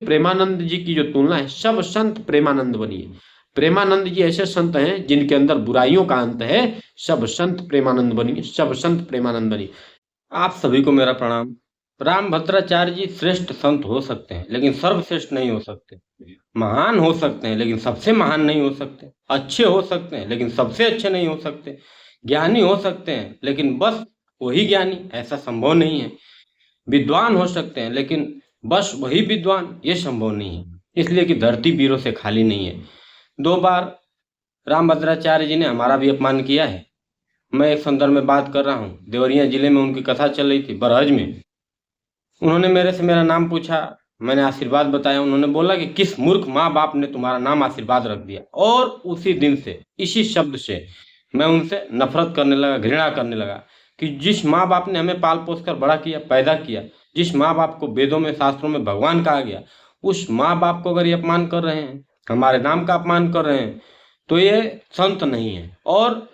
प्रेमानंद जी की जो तुलना है, सब संत प्रेमानंद बनिए। प्रेमानंद जी ऐसे संत हैं जिनके अंदर बुराइयों का अंत है। सब संत प्रेमानंद बनिए, सब संत प्रेमानंद बनिए। आप सभी को मेरा प्रणाम। राम भद्राचार्य जी श्रेष्ठ संत हो सकते हैं, लेकिन सर्वश्रेष्ठ नहीं हो सकते। महान हो सकते हैं, लेकिन सबसे महान नहीं हो सकते। अच्छे हो सकते हैं, लेकिन सबसे अच्छे नहीं हो सकते। ज्ञानी हो सकते हैं, लेकिन बस वही ज्ञानी, ऐसा संभव नहीं है। विद्वान हो सकते हैं, लेकिन बस वही विद्वान, ये संभव नहीं है। इसलिए कि धरती वीरों से खाली नहीं है। 2 बार रामभद्राचार्य जी ने हमारा भी अपमान किया है। मैं एक संदर्भ में बात कर रहा हूँ, देवरिया जिले में उनकी कथा चल रही थी बरहज में। उन्होंने मेरे से मेरा नाम पूछा, मैंने आशीर्वाद बताया। उन्होंने बोला कि किस मूर्ख माँ बाप ने तुम्हारा नाम आशीर्वाद रख दिया। और उसी दिन से, इसी शब्द से मैं उनसे नफरत करने लगा, घृणा करने लगा कि जिस माँ बाप ने हमें पाल पोस कर बड़ा किया, पैदा किया, जिस माँ बाप को वेदों में शास्त्रों में भगवान कहा गया, उस माँ बाप को अगर ये अपमान कर रहे हैं, हमारे नाम का अपमान कर रहे हैं, तो ये संत नहीं है। और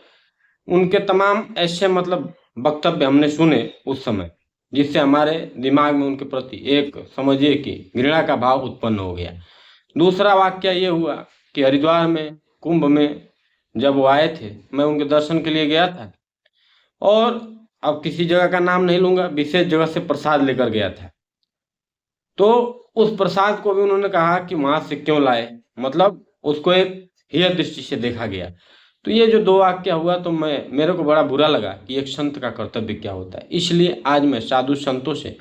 उनके तमाम ऐसे मतलब वक्तव्य हमने सुने उस समय, जिससे हमारे दिमाग में उनके प्रति एक समझिए कि घृणा का भाव उत्पन्न हो गया। दूसरा वाक्य ये हुआ कि हरिद्वार में कुंभ में जब वो आए थे, मैं उनके दर्शन के लिए गया था। और अब किसी जगह का नाम नहीं लूंगा, विशेष जगह से प्रसाद लेकर गया था। तो उस प्रसाद को भी उन्होंने कहा कि वहां से क्यों लाए, मतलब उसको एक हेय दृष्टि से देखा गया। तो ये जो 2 वाक्य हुआ, तो मेरे को बड़ा बुरा लगा कि एक संत का कर्तव्य क्या होता है। इसलिए आज मैं साधु संतों से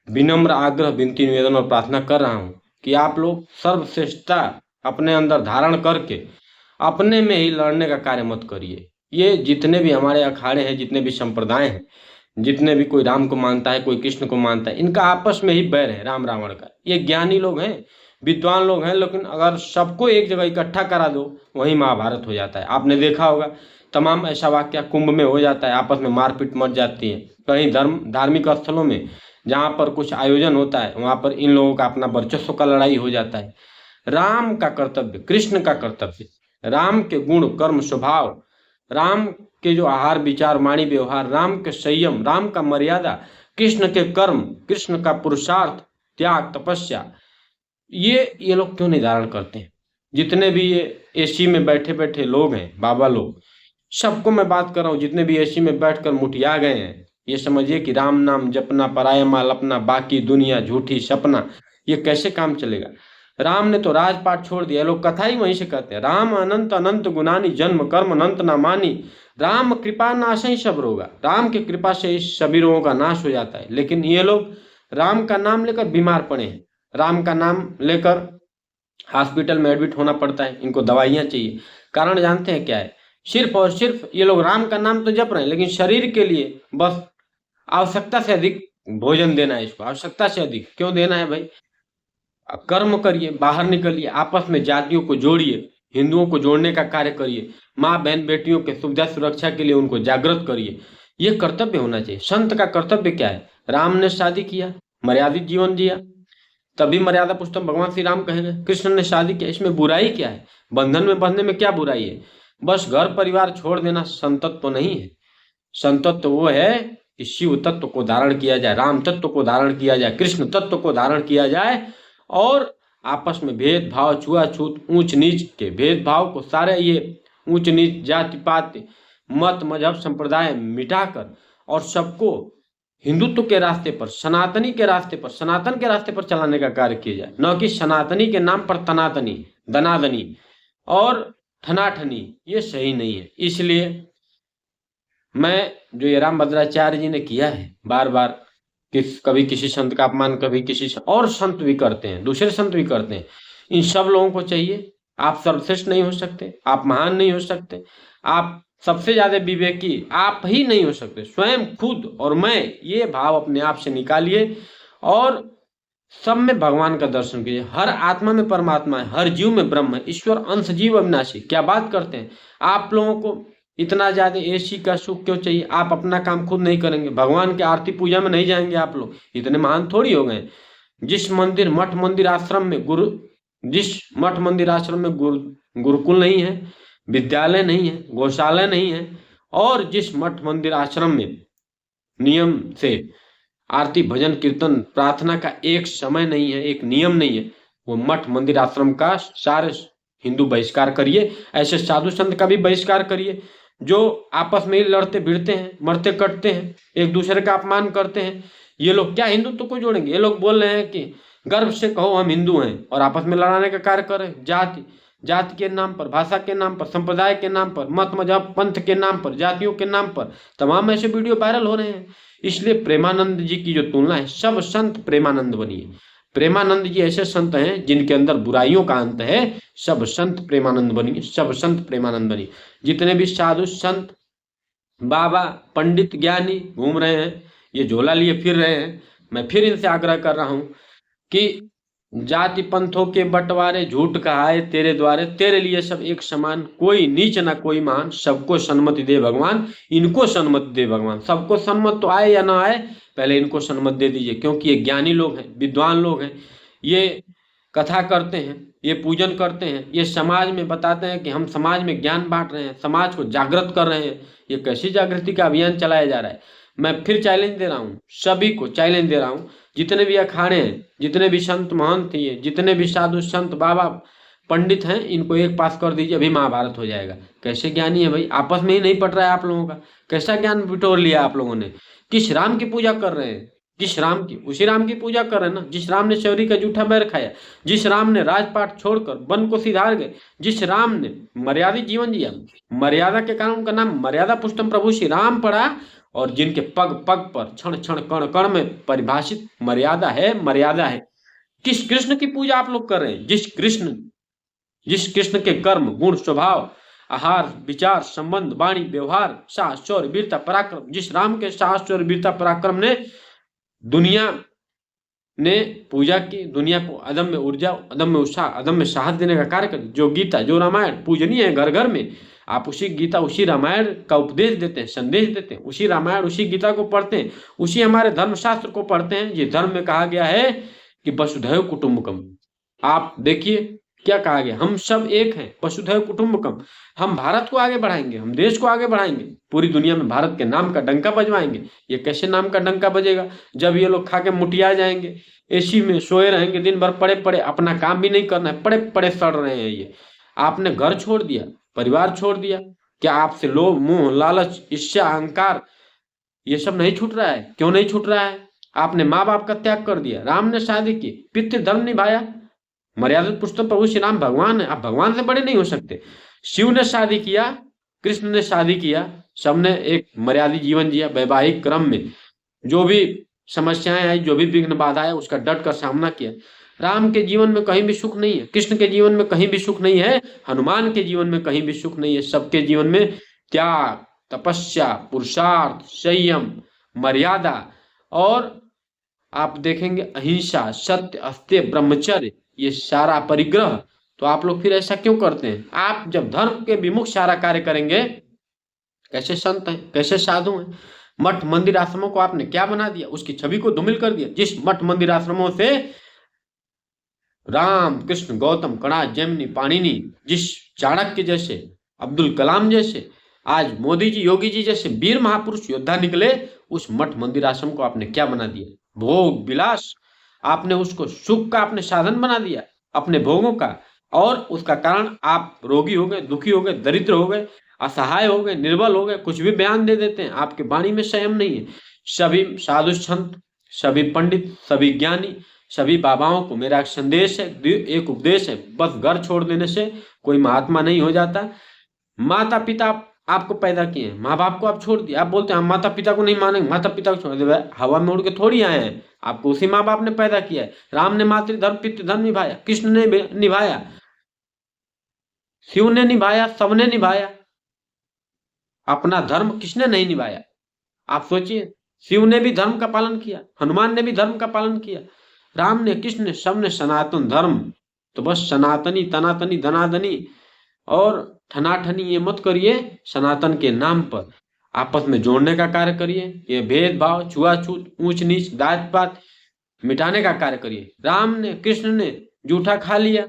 विनम्र आग्रह, विनती, निवेदन और प्रार्थना कर रहा हूँ कि आप लोग सर्वश्रेष्ठता अपने अंदर धारण करके अपने में ही लड़ने का कार्य मत करिए। ये जितने भी हमारे अखाड़े हैं, जितने भी संप्रदाय हैं, जितने भी कोई राम को मानता है, कोई कृष्ण को मानता है, इनका आपस में ही बैर है, राम रावण का। ये ज्ञानी लोग हैं, विद्वान लोग हैं, लेकिन अगर सबको एक जगह इकट्ठा करा दो, वही महाभारत हो जाता है। आपने देखा होगा, तमाम ऐसा वाक्य कुंभ में हो जाता है, आपस में मारपीट मच जाती है। कहीं धार्मिक स्थलों में जहाँ पर कुछ आयोजन होता है, वहाँ पर इन लोगों का अपना वर्चस्व का लड़ाई हो जाता है। राम का कर्तव्य, कृष्ण का कर्तव्य, राम के गुण कर्म स्वभाव, राम के जो आहार विचार वाणी व्यवहार, राम के संयम, राम का मर्यादा, कृष्ण के कर्म, कृष्ण का पुरुषार्थ, त्याग, तपस्या, ये लोग क्यों नहीं धारण करते हैं? जितने भी ये एसी में बैठे बैठे लोग हैं, बाबा लोग, सबको मैं बात कर रहा हूँ, जितने भी एसी में बैठकर मुठिया गए हैं, ये समझिए कि राम नाम जपना, पराया माल अपना, बाकी दुनिया झूठी सपना, ये कैसे काम चलेगा? राम ने तो राजपाट छोड़ दिया। लोग कथा ही वहीं से कहते हैं, राम अनंत अनंत गुनानी, जन्म कर्म अनंत न मानी, राम कृपा नाश ही सब रोगा। राम की कृपा से इस सभी रोगों का नाश हो जाता है। लेकिन ये लोग राम का नाम लेकर बीमार पड़े हैं, राम का नाम लेकर हॉस्पिटल में एडमिट होना पड़ता है, इनको दवाइयाँ चाहिए। कारण जानते हैं क्या है? सिर्फ और सिर्फ ये लोग राम का नाम तो जप रहे हैं, लेकिन शरीर के लिए बस आवश्यकता से अधिक भोजन देना है इसको। आवश्यकता से अधिक क्यों देना है भाई? कर्म करिए, बाहर निकलिए, आपस में जातियों को जोड़िए, हिंदुओं को जोड़ने का कार्य करिए, माँ बहन बेटियों के सुविधा सुरक्षा के लिए उनको जागृत करिए। ये कर्तव्य होना चाहिए। संत का कर्तव्य क्या है? राम ने शादी किया, मर्यादित जीवन जिया, तभी मर्यादा पुरुषोत्तम भगवान श्री राम कहे गए। कृष्ण ने शादी किया, इसमें बुराई क्या है? बंधन में बंधने में क्या बुराई है? बस घर परिवार छोड़ देना संतत्व तो नहीं है। संतत्व तो वो है कि शिव तत्व को धारण किया जाए, राम तत्व को धारण किया जाए, कृष्ण तत्व को धारण किया जाए, और आपस में भेदभाव, छुआछूत, ऊंच नीच के भेदभाव को, सारे ये ऊंच नीच, जाति पात, मत मजहब संप्रदाय मिटाकर और सबको हिंदुत्व के रास्ते पर, सनातनी के रास्ते पर, सनातन के रास्ते पर चलाने का कार्य किया जाए, न कि सनातनी के नाम पर तनातनी, दनादनी और ठनाठनी। ये सही नहीं है। इसलिए मैं जो ये रामभद्राचार्य जी ने किया है, बार बार कभी किसी संत का अपमान, कभी किसी और संत भी करते हैं, दूसरे संत भी करते हैं। इन सब लोगों को चाहिए, आप सर्वश्रेष्ठ नहीं हो सकते, आप महान नहीं हो सकते, आप सबसे ज्यादा विवेकी आप ही नहीं हो सकते। स्वयं खुद और मैं, ये भाव अपने आप से निकालिए और सब में भगवान का दर्शन कीजिए। हर आत्मा में परमात्मा है, हर जीव में ब्रह्म है, ईश्वर अंश जीव अविनाशी। क्या बात करते हैं आप? लोगों को इतना ज्यादा एसी का सुख क्यों चाहिए? आप अपना काम खुद नहीं करेंगे, भगवान के आरती पूजा में नहीं जाएंगे, आप लोग इतने महान थोड़ी हो गए। जिस मंदिर, मठ मंदिर आश्रम में गुरुकुल नहीं है, विद्यालय नहीं है, गौशाला नहीं है, और जिस मठ मंदिर आश्रम में नियम से आरती भजन कीर्तन प्रार्थना का एक समय नहीं है, एक नियम नहीं है, वो मठ मंदिर आश्रम का सारे हिंदू बहिष्कार करिए, ऐसे साधु संत का भी बहिष्कार करिए जो आपस में ही लड़ते भिड़ते हैं, मरते कटते हैं, एक दूसरे का अपमान करते हैं। ये लोग क्या हिंदुत्व को जोड़ेंगे? ये लोग बोल रहे हैं कि गर्व से कहो हम हिंदू हैं, और आपस में लड़ाने का कार्य कर रहे हैं। जाति के नाम पर, भाषा के नाम पर, संप्रदाय के नाम पर, मत मजहब पंथ के नाम पर, जातियों के नाम पर तमाम ऐसे वीडियो वायरल हो रहे हैं। इसलिए प्रेमानंद जी की जो तुलना है, सब संत प्रेमानंद बनिए। प्रेमानंद जी ऐसे संत हैं जिनके अंदर बुराइयों का अंत है। सब संत प्रेमानंद बनिए, सब संत प्रेमानंद बनिए। जितने भी साधु संत बाबा पंडित ज्ञानी घूम रहे हैं, ये झोला लिए फिर रहे हैं, मैं फिर इनसे आग्रह कर रहा हूं कि जाति पंथों के बंटवारे झूठ कहाए तेरे द्वारे, तेरे लिए सब एक समान, कोई नीच ना कोई महान, सबको सन्मति दे भगवान, इनको सन्मति दे भगवान। सबको सन्मत तो आए या ना आए, पहले इनको सन्मत दे दीजिए, क्योंकि ये ज्ञानी लोग हैं, विद्वान लोग हैं, ये कथा करते हैं, ये पूजन करते हैं, ये समाज में बताते हैं कि हम समाज में ज्ञान बांट रहे हैं, समाज को जागृत कर रहे हैं। ये कैसी जागृति का अभियान चलाया जा रहा है? मैं फिर चैलेंज दे रहा हूँ, सभी को चैलेंज दे रहा हूँ, जितने भी अखाड़े हैं, जितने भी संत महंत हैं, जितने भी साधु संत बाबा पंडित हैं, इनको एक पास कर दीजिए, अभी महाभारत हो जाएगा। कैसे ज्ञानी है भाई? आपस में ही नहीं पट रहा है आप लोगों का। कैसा ज्ञान बिटोर लिया आप लोगों ने? किस राम की पूजा कर रहे हैं? जिस राम की, उसी राम की पूजा कर रहे हैं ना, जिस राम ने शौरी का जूठा बैर खाया, जिस राम ने राजपाट छोड़कर वन को सिधार गए, जिस राम ने मर्यादित जीवन जिया, मर्यादा के कारण उनका नाम मर्यादा पुरुषोत्तम प्रभु श्री राम पड़ा, और जिनके पग पग पर क्षण क्षण कण कण में परिभाषित मर्यादा है। किस कृष्ण की पूजा आप लोग कर रहे हैं? जिस कृष्ण के कर्म गुण स्वभाव आहार विचार संबंध वाणी व्यवहार साहस शौर्य वीरता पराक्रम, जिस राम के साहस शौर्य वीरता पराक्रम ने दुनिया ने पूजा की, दुनिया को अदम्य ऊर्जा, अदम्य उत्साह, अदम्य साहस देने का कार्य कर, जो गीता जो रामायण पूजनीय है घर घर में, आप उसी गीता उसी रामायण का उपदेश देते हैं, संदेश देते हैं, उसी रामायण उसी गीता को पढ़ते हैं, उसी हमारे धर्मशास्त्र को पढ़ते हैं। ये धर्म में कहा गया है कि वसुधैव कुटुंबकम। आप देखिए क्या कहा गया, हम सब एक हैं, वसुधैव कुटुंबकम। हम भारत को आगे बढ़ाएंगे, हम देश को आगे बढ़ाएंगे, पूरी दुनिया में भारत के नाम का डंका बजवाएंगे। ये कैसे नाम का डंका बजेगा? जब ये लोग खा के मुटिया जाएंगे, एसी में सोए रहेंगे दिन भर पड़े पड़े, अपना काम भी नहीं करना है, पड़े पड़े सड़ रहे हैं। ये आपने घर छोड़ दिया, परिवार छोड़ दिया, क्या आपसे लोभ मोह लालच ईर्ष्या अहंकार ये सब नहीं छूट रहा है? क्यों नहीं छूट रहा है? आपने माँ बाप का त्याग कर दिया, राम ने शादी की, पितृ धर्म निभाया, मर्यादित पुरुषोत्तम प्रभु श्री राम भगवान है, आप भगवान से बड़े नहीं हो सकते। शिव ने शादी किया, कृष्ण ने शादी किया, सबने एक मर्यादित जीवन जिया। वैवाहिक क्रम में जो भी समस्याएं आई, जो भी विघ्न बाधा है, उसका डट कर सामना किया। राम के जीवन में कहीं भी सुख नहीं है, कृष्ण के जीवन में कहीं भी सुख नहीं है, हनुमान के जीवन में कहीं भी सुख नहीं है। सबके जीवन में त्याग तपस्या पुरुषार्थ संयम मर्यादा, और आप देखेंगे अहिंसा सत्य अस्त्य ब्रह्मचर्य, ये सारा परिग्रह। तो आप लोग फिर ऐसा क्यों करते हैं? आप जब धर्म के विमुख सारा कार्य करेंगे, कैसे संत हैं, कैसे साधु हैं? मठ मंदिर आश्रमों को आपने क्या बना दिया? उसकी छवि को धूमिल कर दिया। जिस मठ मंदिर आश्रमों से राम कृष्ण गौतम कणाद जैमिनी पाणिनि, जिस चाणक्य जैसे अब्दुल कलाम जैसे आज मोदी जी योगी जी जैसे वीर महापुरुष योद्धा निकले, उस मठ मंदिर आश्रम को आपने क्या बना दिया? भोग विलास, आपने उसको सुख का आपने साधन बना दिया अपने भोगों का, और उसका कारण आप रोगी हो गए, दुखी हो गए, दरिद्र हो गए, असहाय हो गए, निर्बल हो गए, कुछ भी बयान दे देते हैं। आपके वाणी में संयम नहीं है। सभी साधु संत, सभी पंडित, सभी ज्ञानी, सभी बाबाओं को मेरा एक संदेश है, एक उपदेश है, बस घर छोड़ देने से कोई महात्मा नहीं हो जाता। माता पिता आपको पैदा किए, माँ बाप को आप छोड़ दिए, आप बोलते हैं हम माता पिता को नहीं मानेंगे, माता पिता को छोड़ दिए, हवा में उड़ के थोड़ी आए हैं, आपको उसी माँ बाप ने पैदा किया है। राम ने मातृधर्म पितृधर्म निभाया, कृष्ण ने निभाया, शिव ने निभाया, सबने निभाया। अपना धर्म किसने नहीं निभाया? आप सोचिए, शिव ने भी धर्म का पालन किया, हनुमान ने भी धर्म का पालन किया, राम ने कृष्ण ने सबने सनातन धर्म। तो बस सनातनी तनातनी धनाधनी और ठनाठनी ये मत करिए, सनातन के नाम पर आपस में जोड़ने का कार्य करिए। ये भेदभाव छुआछूत ऊंच नीच जात पात मिटाने का कार्य करिए। राम ने कृष्ण ने जूठा खा लिया,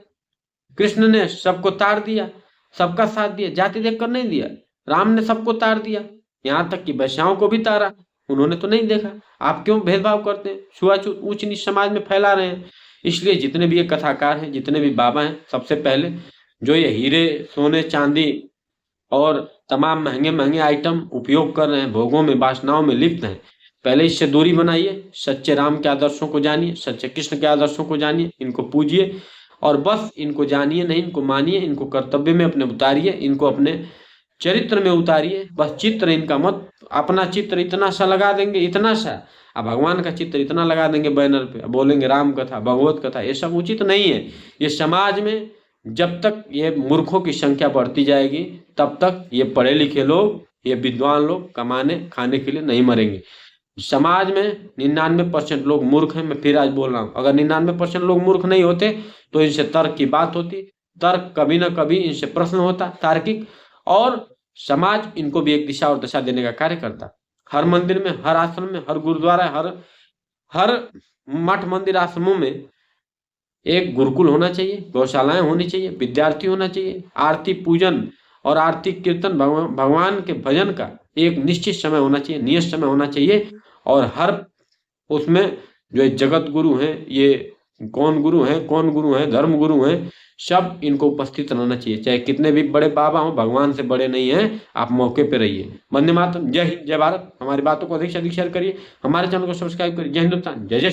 कृष्ण ने सबको तार दिया, सबका साथ दिया, जाति देखकर नहीं दिया। राम ने सबको तार दिया, यहाँ तक कि वैश्याओं को भी तारा, उन्होंने तो नहीं देखा। आप क्यों भेदभाव करते हैं? छुआछूत ऊंच नीच समाज में फैला रहे हैं। इसलिए जितने भी ये कथाकार हैं, जितने भी बाबा हैं, सबसे पहले जो ये हीरे सोने चांदी और तमाम महंगे महंगे आइटम उपयोग कर रहे हैं, भोगों में वासनाओं में लिप्त हैं, पहले इससे दूरी बनाइए, सच्चे राम के आदर्शों को जानिए, सच्चे कृष्ण के आदर्शों को जानिए, इनको पूजिए और बस इनको जानिए नहीं, इनको मानिए, इनको कर्तव्य में अपने उतारिए, इनको अपने चरित्र में उतारिए। बस चित्र इनका मत, अपना चित्र इतना सा लगा देंगे, इतना सा, अब भगवान का चित्र इतना लगा देंगे बैनर पे, बोलेंगे राम कथा भगवत कथा, ये सब उचित नहीं है। ये समाज में जब तक ये मूर्खों की संख्या बढ़ती जाएगी तब तक ये पढ़े लिखे लोग, ये विद्वान लोग कमाने खाने के लिए नहीं मरेंगे। समाज में 99% लोग मूर्ख हैं, मैं फिर आज बोल रहा हूँ, अगर 99% लोग मूर्ख नहीं होते तो इनसे तर्क की बात होती, तर्क कभी ना कभी इनसे प्रश्न होता तार्किक, और समाज इनको भी एक दिशा और दशा देने का कार्य करता। हर मंदिर में, हर आश्रम में, हर गुरुद्वारा, हर मठ मंदिर आश्रमों में एक गुरुकुल होना चाहिए, गौशालाएं होनी चाहिए, विद्यार्थी होना चाहिए, आरती पूजन और आरती कीर्तन भगवान के भजन का एक निश्चित समय होना चाहिए, नियत समय होना चाहिए। और हर उसमें जो जगत गुरु हैं, ये कौन गुरु हैं, धर्म गुरु हैं, सब इनको उपस्थित रहना चाहिए, चाहे कितने भी बड़े बाबा हों, भगवान से बड़े नहीं हैं। आप मौके पे रहिए। वंदे मातरम। जय हिंद, जय भारत। हमारी बातों को अधिक से अधिक शेयर करिए, हमारे चैनल को सब्सक्राइब करिए। जय हिंदुस्तान, जय जय।